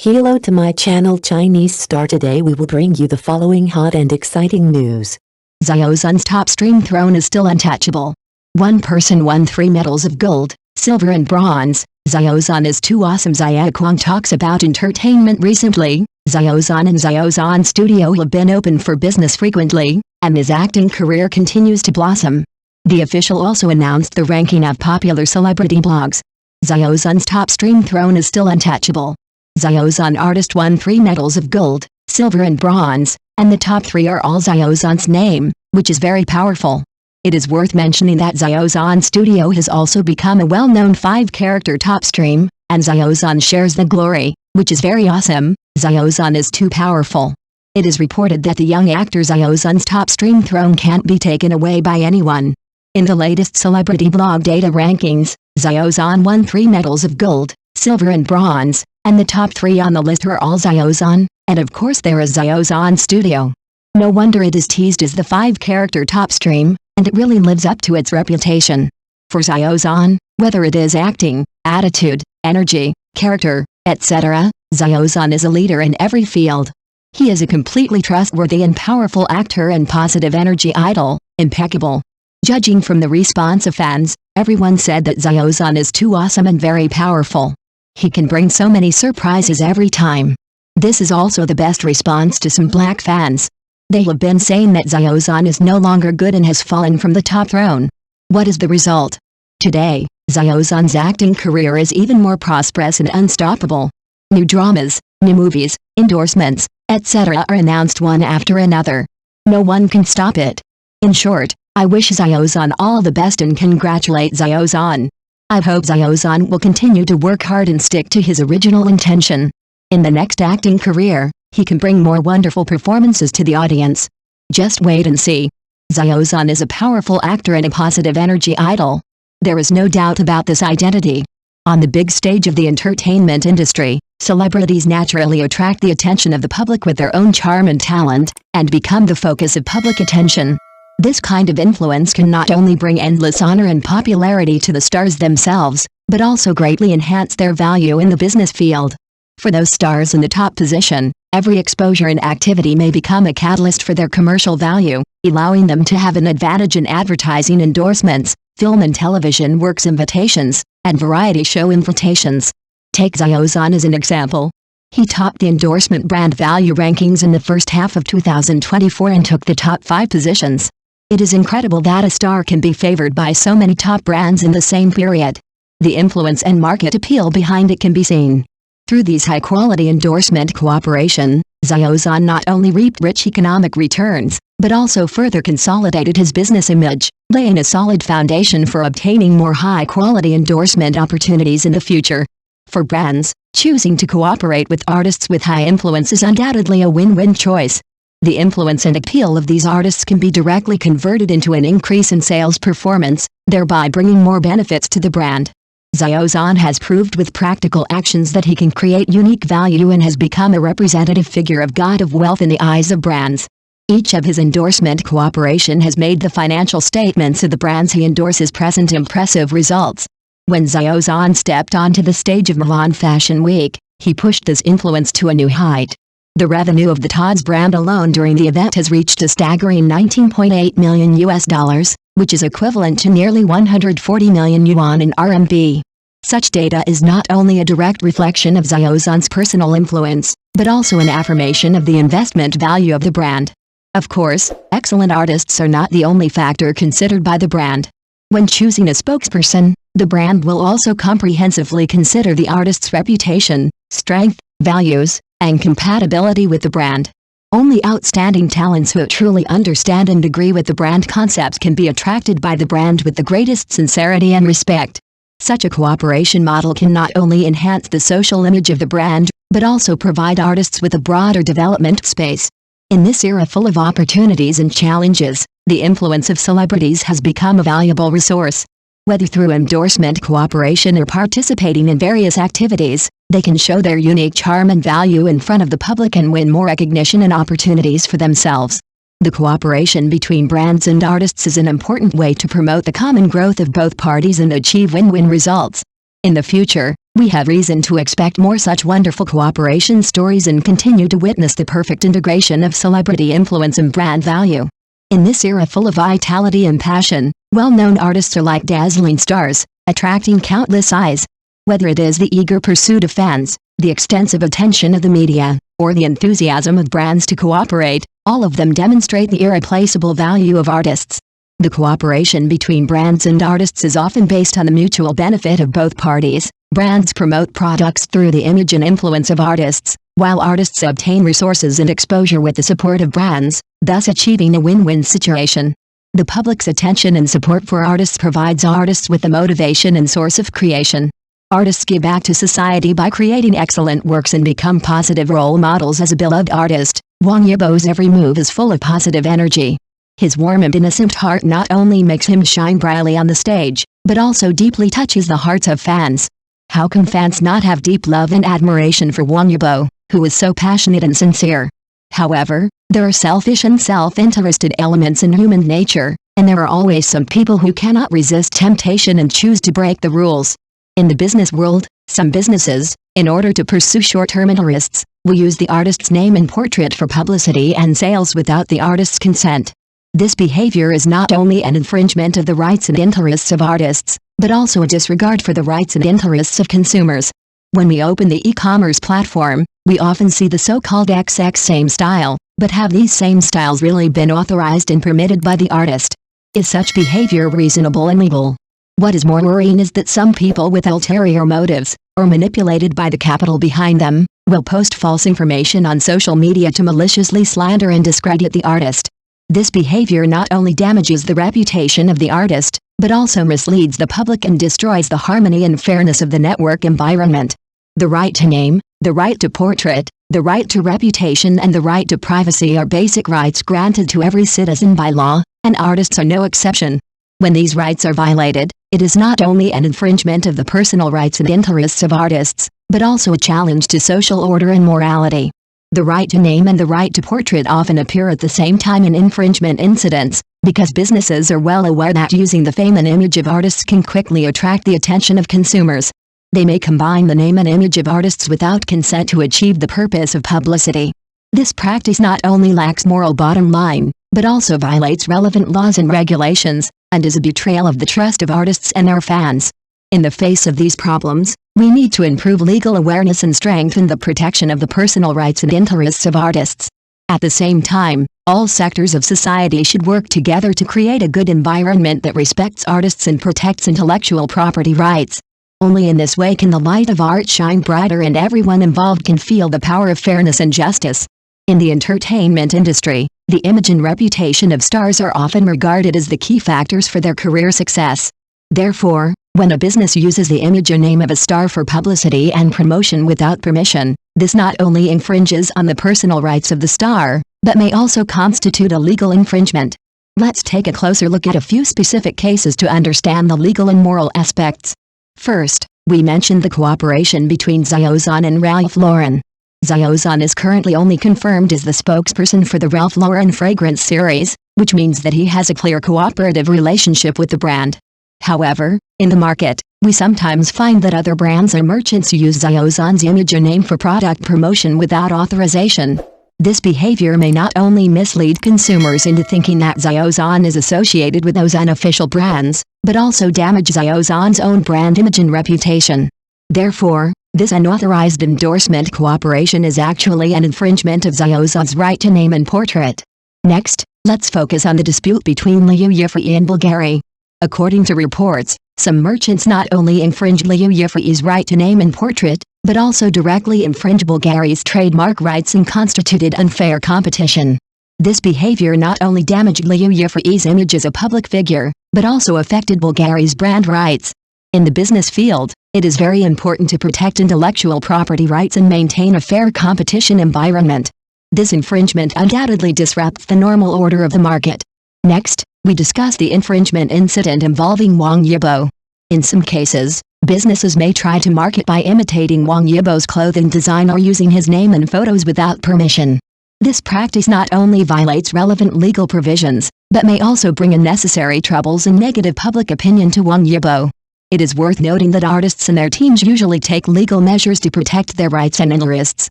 Hello to my channel Chinese Star. Today we will bring you the following hot and exciting news. Xiao Zhan's top stream throne is still untouchable. One person won 3 medals of gold, silver and bronze. Xiao Zhan is too awesome. Xiao Kwang talks about entertainment recently. Xiao Zhan and Xiao Zhan Studio have been open for business frequently, and his acting career continues to blossom. The official also announced the ranking of popular celebrity blogs. Xiao Zhan's top stream throne is still untouchable. Xiao Zhan artist won 3 medals of gold, silver and bronze, and the top 3 are all Xiao Zhan's name, which is very powerful. It is worth mentioning that Xiao Zhan Studio has also become a well-known 5-character top stream, and Xiao Zhan shares the glory, which is very awesome. Xiao Zhan is too powerful. It is reported that the young actor Xiao Zhan's top stream throne can't be taken away by anyone. In the latest celebrity blog data rankings, Xiao Zhan won 3 medals of gold, silver and bronze, and the top 3 on the list are all Xiao Zhan, and of course there is Xiao Zhan Studio. No wonder it is teased as the 5-character top stream, and it really lives up to its reputation. For Xiao Zhan, whether it is acting, attitude, energy, character, etc., Xiao Zhan is a leader in every field. He is a completely trustworthy and powerful actor and positive energy idol, impeccable. Judging from the response of fans, everyone said that Xiao Zhan is too awesome and very powerful. He can bring so many surprises every time. This is also the best response to some black fans. They have been saying that Xiao Zhan is no longer good and has fallen from the top throne. What is the result? Today, Xiao Zhan's acting career is even more prosperous and unstoppable. New dramas, new movies, endorsements, etc. are announced one after another. No one can stop it. In short, I wish Xiao Zhan all the best and congratulate Xiao Zhan. I hope Xiao Zhan will continue to work hard and stick to his original intention. In the next acting career, he can bring more wonderful performances to the audience. Just wait and see. Xiao Zhan is a powerful actor and a positive energy idol. There is no doubt about this identity. On the big stage of the entertainment industry, celebrities naturally attract the attention of the public with their own charm and talent, and become the focus of public attention. This kind of influence can not only bring endless honor and popularity to the stars themselves, but also greatly enhance their value in the business field. For those stars in the top position, every exposure and activity may become a catalyst for their commercial value, allowing them to have an advantage in advertising endorsements, film and television works invitations, and variety show invitations. Take Xiao Zhan as an example. He topped the endorsement brand value rankings in the first half of 2024 and took the top 5 positions. It is incredible that a star can be favored by so many top brands in the same period. The influence and market appeal behind it can be seen. Through these high-quality endorsement cooperation, Xiao Zhan not only reaped rich economic returns, but also further consolidated his business image, laying a solid foundation for obtaining more high-quality endorsement opportunities in the future. For brands, choosing to cooperate with artists with high influence is undoubtedly a win-win choice. The influence and appeal of these artists can be directly converted into an increase in sales performance, thereby bringing more benefits to the brand. Xiao Zhan has proved with practical actions that he can create unique value and has become a representative figure of God of wealth in the eyes of brands. Each of his endorsement cooperation has made the financial statements of the brands he endorses present impressive results. When Xiao Zhan stepped onto the stage of Milan Fashion Week, he pushed this influence to a new height. The revenue of the Tod's brand alone during the event has reached a staggering $19.8 million, which is equivalent to nearly 140 million yuan in RMB. Such data is not only a direct reflection of Xiao Zhan's personal influence, but also an affirmation of the investment value of the brand. Of course, excellent artists are not the only factor considered by the brand. When choosing a spokesperson, the brand will also comprehensively consider the artist's reputation, strength, values, and compatibility with the brand. Only outstanding talents who truly understand and agree with the brand concepts can be attracted by the brand with the greatest sincerity and respect. Such a cooperation model can not only enhance the social image of the brand, but also provide artists with a broader development space. In this era full of opportunities and challenges, the influence of celebrities has become a valuable resource. Whether through endorsement cooperation or participating in various activities, they can show their unique charm and value in front of the public and win more recognition and opportunities for themselves. The cooperation between brands and artists is an important way to promote the common growth of both parties and achieve win-win results. In the future, We have reason to expect more such wonderful cooperation stories and continue to witness the perfect integration of celebrity influence and brand value. In this era full of vitality and passion, well-known artists are like dazzling stars, attracting countless eyes. Whether it is the eager pursuit of fans, the extensive attention of the media, or the enthusiasm of brands to cooperate, all of them demonstrate the irreplaceable value of artists. The cooperation between brands and artists is often based on the mutual benefit of both parties. Brands promote products through the image and influence of artists, while artists obtain resources and exposure with the support of brands, thus achieving a win-win situation. The public's attention and support for artists provides artists with the motivation and source of creation. Artists give back to society by creating excellent works and become positive role models. As a beloved artist, Wang Yibo's every move is full of positive energy. His warm and innocent heart not only makes him shine brightly on the stage, but also deeply touches the hearts of fans. How can fans not have deep love and admiration for Wang Yibo, who is so passionate and sincere? However, there are selfish and self-interested elements in human nature, and there are always some people who cannot resist temptation and choose to break the rules. In the business world, some businesses, in order to pursue short-term interests, will use the artist's name and portrait for publicity and sales without the artist's consent. This behavior is not only an infringement of the rights and interests of artists, but also a disregard for the rights and interests of consumers. When we open the e-commerce platform, we often see the so-called XX same style, but have these same styles really been authorized and permitted by the artist? Is such behavior reasonable and legal? What is more worrying is that some people with ulterior motives, or manipulated by the capital behind them, will post false information on social media to maliciously slander and discredit the artist. This behavior not only damages the reputation of the artist, but also misleads the public and destroys the harmony and fairness of the network environment. The right to name, the right to portrait, the right to reputation and the right to privacy are basic rights granted to every citizen by law, and artists are no exception. When these rights are violated, it is not only an infringement of the personal rights and interests of artists, but also a challenge to social order and morality. The right to name and the right to portrait often appear at the same time in infringement incidents, because businesses are well aware that using the fame and image of artists can quickly attract the attention of consumers. They may combine the name and image of artists without consent to achieve the purpose of publicity. This practice not only lacks moral bottom line, but also violates relevant laws and regulations, and is a betrayal of the trust of artists and their fans. In the face of these problems, we need to improve legal awareness and strengthen the protection of the personal rights and interests of artists. At the same time, all sectors of society should work together to create a good environment that respects artists and protects intellectual property rights. Only in this way can the light of art shine brighter and everyone involved can feel the power of fairness and justice. In the entertainment industry, the image and reputation of stars are often regarded as the key factors for their career success. Therefore, when a business uses the image or name of a star for publicity and promotion without permission, this not only infringes on the personal rights of the star, but may also constitute a legal infringement. Let's take a closer look at a few specific cases to understand the legal and moral aspects. First, we mentioned the cooperation between Xiao Zhan and Ralph Lauren. Xiao Zhan is currently only confirmed as the spokesperson for the Ralph Lauren fragrance series, which means that he has a clear cooperative relationship with the brand. However, in the market, we sometimes find that other brands or merchants use Xiao Zhan's image or name for product promotion without authorization. This behavior may not only mislead consumers into thinking that Xiao Zhan is associated with those unofficial brands, but also damage Xiao Zhan's own brand image and reputation. Therefore, this unauthorized endorsement cooperation is actually an infringement of Xiao Zhan's right to name and portrait. Next, let's focus on the dispute between Liu Yifei and Bulgari. According to reports, some merchants not only infringed Liu Yifei's right to name and portrait, but also directly infringed Bulgari's trademark rights and constituted unfair competition. This behavior not only damaged Liu Yifei's image as a public figure, but also affected Bulgari's brand rights. In the business field, it is very important to protect intellectual property rights and maintain a fair competition environment. This infringement undoubtedly disrupts the normal order of the market. Next, we discuss the infringement incident involving Wang Yibo. In some cases, businesses may try to market by imitating Wang Yibo's clothing design or using his name and photos without permission. This practice not only violates relevant legal provisions, but may also bring unnecessary troubles and negative public opinion to Wang Yibo. It is worth noting that artists and their teams usually take legal measures to protect their rights and interests,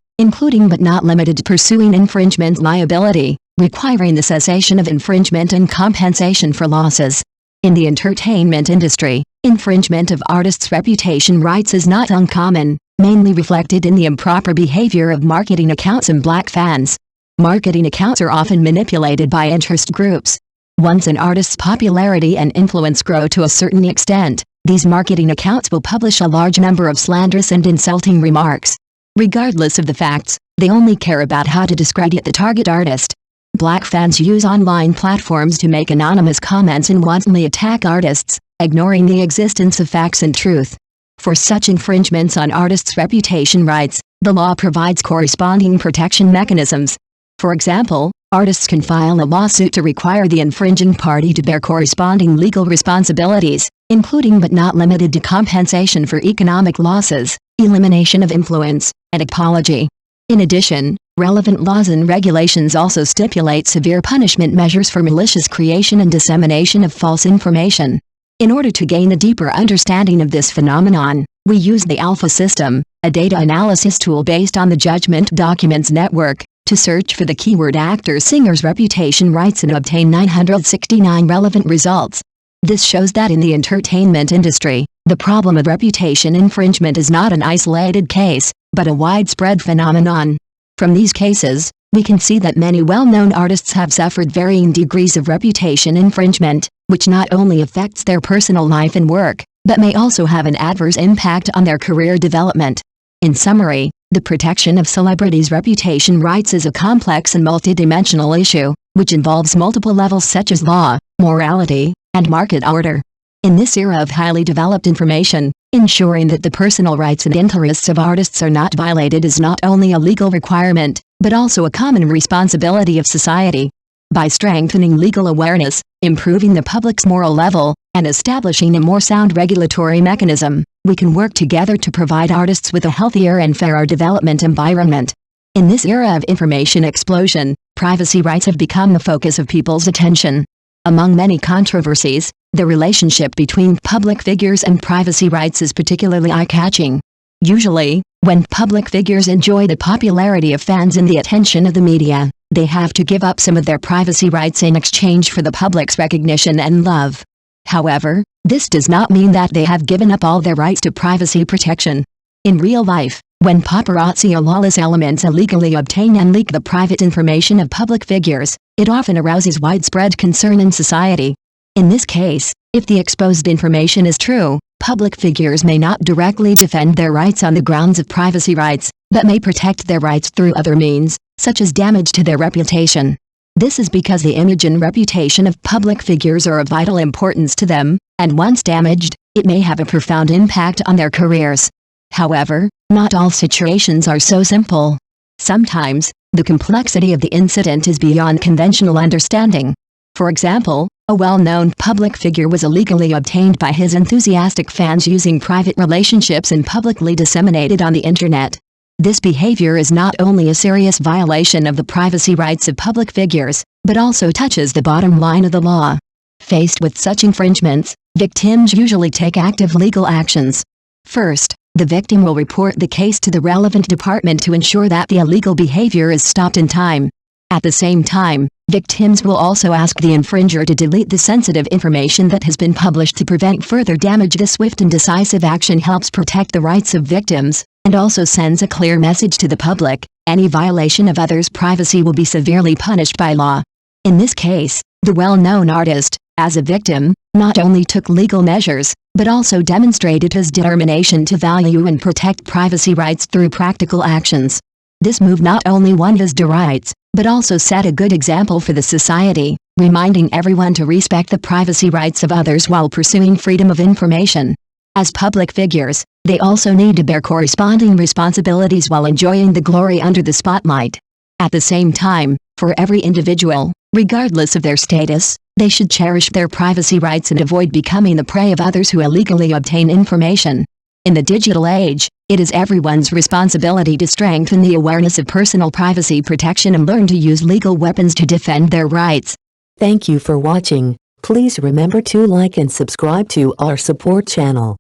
including but not limited to pursuing infringement liability, requiring the cessation of infringement and compensation for losses. In the entertainment industry, infringement of artists' reputation rights is not uncommon, mainly reflected in the improper behavior of marketing accounts and black fans. Marketing accounts are often manipulated by interest groups. Once an artist's popularity and influence grow to a certain extent, these marketing accounts will publish a large number of slanderous and insulting remarks. Regardless of the facts, they only care about how to discredit the target artist. Black fans use online platforms to make anonymous comments and wantonly attack artists, ignoring the existence of facts and truth. For such infringements on artists' reputation rights, the law provides corresponding protection mechanisms. For example, artists can file a lawsuit to require the infringing party to bear corresponding legal responsibilities, including but not limited to compensation for economic losses, elimination of influence, and apology. In addition, relevant laws and regulations also stipulate severe punishment measures for malicious creation and dissemination of false information. In order to gain a deeper understanding of this phenomenon, we use the Alpha system, a data analysis tool based on the Judgment Documents Network, to search for the keyword actor-singer's reputation rights and obtain 969 relevant results. This shows that in the entertainment industry, the problem of reputation infringement is not an isolated case, but a widespread phenomenon. From these cases, we can see that many well-known artists have suffered varying degrees of reputation infringement, which not only affects their personal life and work, but may also have an adverse impact on their career development. In summary, the protection of celebrities' reputation rights is a complex and multidimensional issue, which involves multiple levels such as law, morality, and market order. In this era of highly developed information, ensuring that the personal rights and interests of artists are not violated is not only a legal requirement, but also a common responsibility of society. By strengthening legal awareness, improving the public's moral level, and establishing a more sound regulatory mechanism, we can work together to provide artists with a healthier and fairer development environment. In this era of information explosion, privacy rights have become the focus of people's attention. Among many controversies, the relationship between public figures and privacy rights is particularly eye-catching. Usually, when public figures enjoy the popularity of fans and the attention of the media, they have to give up some of their privacy rights in exchange for the public's recognition and love. However, this does not mean that they have given up all their rights to privacy protection. In real life, when paparazzi or lawless elements illegally obtain and leak the private information of public figures, it often arouses widespread concern in society. In this case, if the exposed information is true, public figures may not directly defend their rights on the grounds of privacy rights, but may protect their rights through other means, such as damage to their reputation. This is because the image and reputation of public figures are of vital importance to them, and once damaged, it may have a profound impact on their careers. However, not all situations are so simple. Sometimes, the complexity of the incident is beyond conventional understanding. For example, a well-known public figure was illegally obtained by his enthusiastic fans using private relationships and publicly disseminated on the internet. This behavior is not only a serious violation of the privacy rights of public figures, but also touches the bottom line of the law. Faced with such infringements, victims usually take active legal actions. First, the victim will report the case to the relevant department to ensure that the illegal behavior is stopped in time. At the same time, victims will also ask the infringer to delete the sensitive information that has been published to prevent further damage. This swift and decisive action helps protect the rights of victims, and also sends a clear message to the public: any violation of others' privacy will be severely punished by law. In this case, the well-known artist, as a victim, not only took legal measures, but also demonstrated his determination to value and protect privacy rights through practical actions. This move not only won his rights, but also set a good example for the society, reminding everyone to respect the privacy rights of others while pursuing freedom of information. As public figures, they also need to bear corresponding responsibilities while enjoying the glory under the spotlight. At the same time, for every individual, regardless of their status, they should cherish their privacy rights and avoid becoming the prey of others who illegally obtain information. In the digital age, it is everyone's responsibility to strengthen the awareness of personal privacy protection and learn to use legal weapons to defend their rights. Thank you for watching. Please remember to like and subscribe to our support channel.